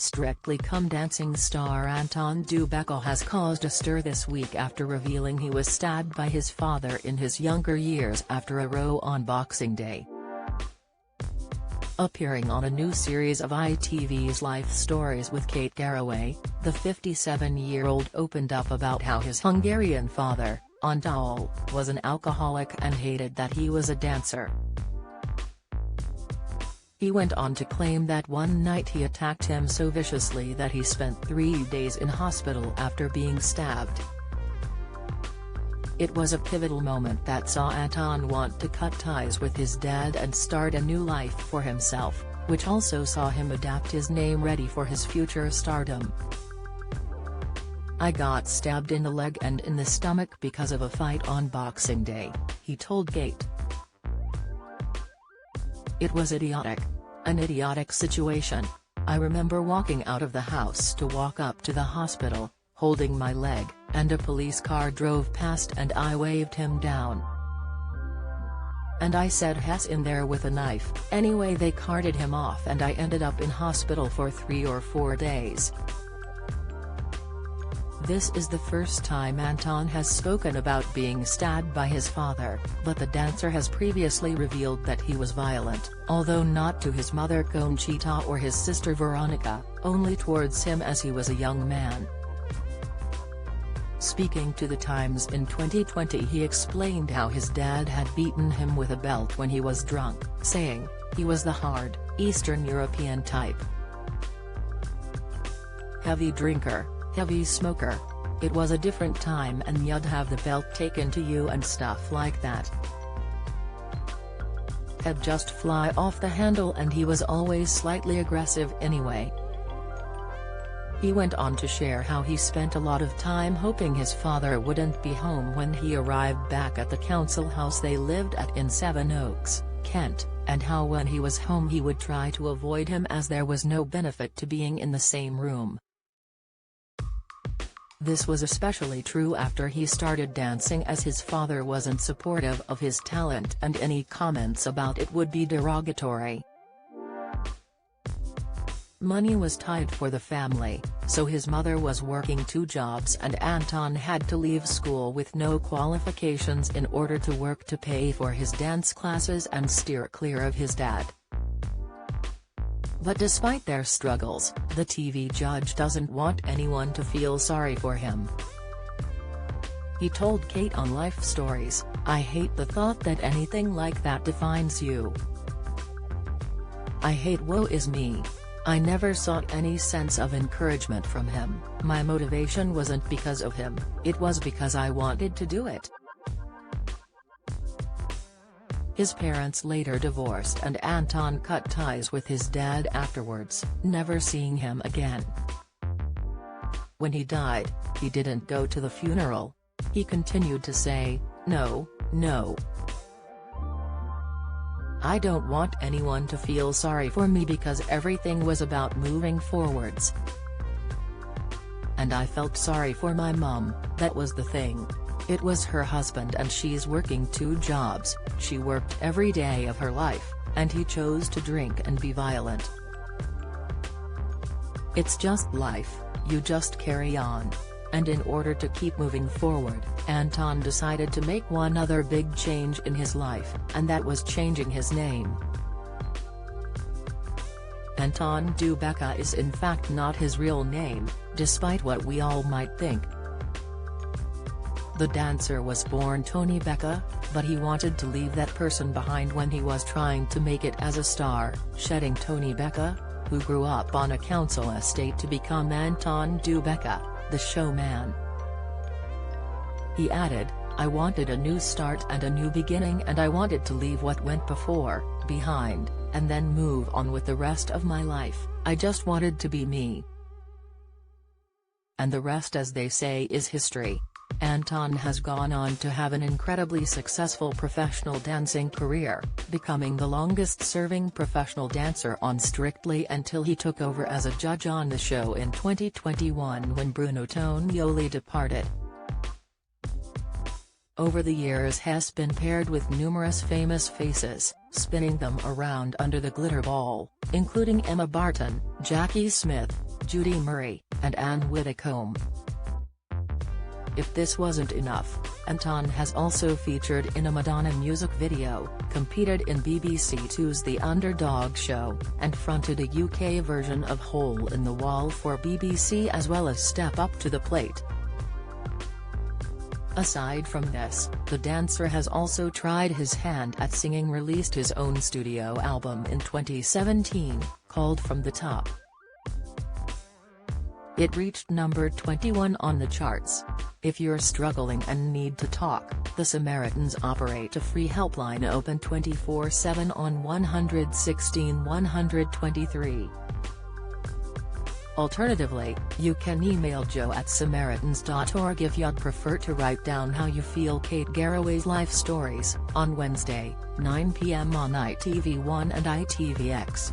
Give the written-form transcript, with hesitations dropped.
Strictly Come Dancing star Anton Du Beke has caused a stir this week after revealing he was stabbed by his father in his younger years after a row on Boxing Day. Appearing on a new series of ITV's Life Stories with Kate Garraway, the 57-year-old opened up about how his Hungarian father, Anton, was an alcoholic and hated that he was a dancer. He went on to claim that one night he attacked him so viciously that he spent 3 days in hospital after being stabbed. It was a pivotal moment that saw Anton want to cut ties with his dad and start a new life for himself, which also saw him adapt his name ready for his future stardom. "I got stabbed in the leg and in the stomach because of a fight on Boxing Day," he told Kate. "It was idiotic. An idiotic situation. I remember walking out of the house to walk up to the hospital, holding my leg, and a police car drove past and I waved him down. And I said he's in there with a knife. Anyway, they carted him off and I ended up in hospital for 3 or 4 days." This is the first time Anton has spoken about being stabbed by his father, but the dancer has previously revealed that he was violent, although not to his mother Conchita or his sister Veronica, only towards him as he was a young man. Speaking to The Times in 2020, he explained how his dad had beaten him with a belt when he was drunk, saying, "He was the hard, Eastern European type. Heavy drinker, heavy smoker. It was a different time and you'd have the belt taken to you and stuff like that. He'd just fly off the handle and he was always slightly aggressive anyway." He went on to share how he spent a lot of time hoping his father wouldn't be home when he arrived back at the council house they lived at in Sevenoaks, Kent, and how when he was home he would try to avoid him as there was no benefit to being in the same room. This was especially true after he started dancing, as his father wasn't supportive of his talent and any comments about it would be derogatory. Money was tight for the family, so his mother was working 2 jobs and Anton had to leave school with no qualifications in order to work to pay for his dance classes and steer clear of his dad. But despite their struggles, the TV judge doesn't want anyone to feel sorry for him. He told Kate on Life Stories, "I hate the thought that anything like that defines you. I hate woe is me. I never sought any sense of encouragement from him. My motivation wasn't because of him, it was because I wanted to do it." His parents later divorced and Anton cut ties with his dad afterwards, never seeing him again. When he died, he didn't go to the funeral. He continued to say, "No, no. I don't want anyone to feel sorry for me because everything was about moving forwards. And I felt sorry for my mom, that was the thing. It was her husband and she's working 2 jobs, she worked every day of her life, and he chose to drink and be violent. It's just life, you just carry on." And in order to keep moving forward, Anton decided to make one other big change in his life, and that was changing his name. Anton Du Beke is in fact not his real name, despite what we all might think. The dancer was born Tony Beke, but he wanted to leave that person behind when he was trying to make it as a star, shedding Tony Beke, who grew up on a council estate, to become Anton Du Beke, the showman. He added, "I wanted a new start and a new beginning, and I wanted to leave what went behind, and then move on with the rest of my life. I just wanted to be me. And the rest, as they say, is history." Anton has gone on to have an incredibly successful professional dancing career, becoming the longest-serving professional dancer on Strictly until he took over as a judge on the show in 2021 when Bruno Tonioli departed. Over the years has been paired with numerous famous faces, spinning them around under the glitter ball, including Emma Barton, Jackie Smith, Judy Murray, and Anne Widdecombe. If this wasn't enough, Anton has also featured in a Madonna music video, competed in BBC Two's The Underdog Show, and fronted a UK version of Hole in the Wall for BBC as well as Step Up to the Plate. Aside from this, the dancer has also tried his hand at singing. Released his own studio album in 2017, called From the Top. It reached number 21 on the charts. If you're struggling and need to talk, the Samaritans operate a free helpline open 24/7 on 116 123. Alternatively, you can email joe@samaritans.org if you'd prefer to write down how you feel. Kate Garraway's Life Stories, on Wednesday, 9 p.m. on ITV1 and ITVX.